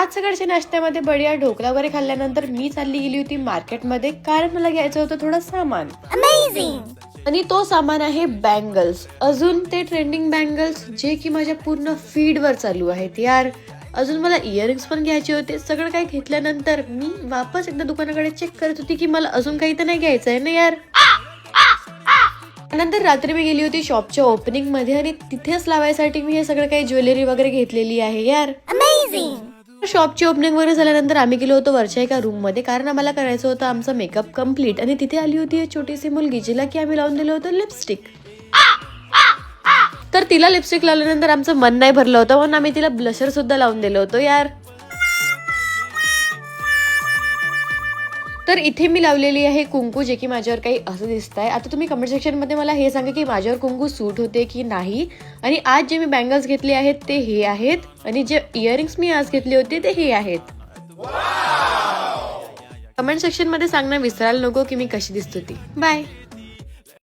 आज सकाळच्या नाश्त्यामध्ये बढिया ढोकळा वगैरे खाल्ल्यानंतर मी चालली गेली होती मार्केटमध्ये, कारण मला घ्यायचं होतं थोडं सामान. आणि तो सामान आहे बँगल्स. अजून ते ट्रेंडिंग बँगल्स जे की माझ्या पूर्ण फीड वर चालू आहेत यार. अजून मला इयरिंग्स पण घ्यायचे होते. सगळं काही घेतल्यानंतर मी वापस एकदा दुकानाकडे चेक करत होती की मला अजून काही तर नाही घ्यायचंय ना यार. नंतर रात्री मी गेली होती शॉपच्या ओपनिंग मध्ये आणि तिथेच लावायसाठी मी हे सगळं काही ज्वेलरी वगैरे घेतलेली आहे यार. शॉपची ओपनिंग वगैरे झाल्यानंतर आम्ही गेलो होतो वरच्या एका रूम मध्ये, कारण आम्हाला करायचं होतं आमचा मेकअप कम्प्लीट. आणि तिथे आली होती एक छोटीशी मुलगी जिला की आम्ही लावून दिलं होतं लिपस्टिक. तर तिला लिपस्टिक लावल्यानंतर आमचं मन नाही भरलं होतं, म्हणून आम्ही तिला ब्लशर सुद्धा लावून दिलं होतं यार. तर इथे मी लावलेली आहे कुंकू, जे की माझ्यावर काही असं दिसत आहे. आता तुम्ही कमेंट सेक्शन मध्ये मला हे सांगा की माझ्यावर कुंकू सूट होते की नाही. आणि आज जे मी बँगल्स घेतले आहेत ते हे आहेत, आणि जे इयरिंग्स मी आज घेतले होते ते हे आहेत. कमेंट सेक्शन मध्ये सांगणं विसरायला नको की मी कशी दिसत होती. बाय.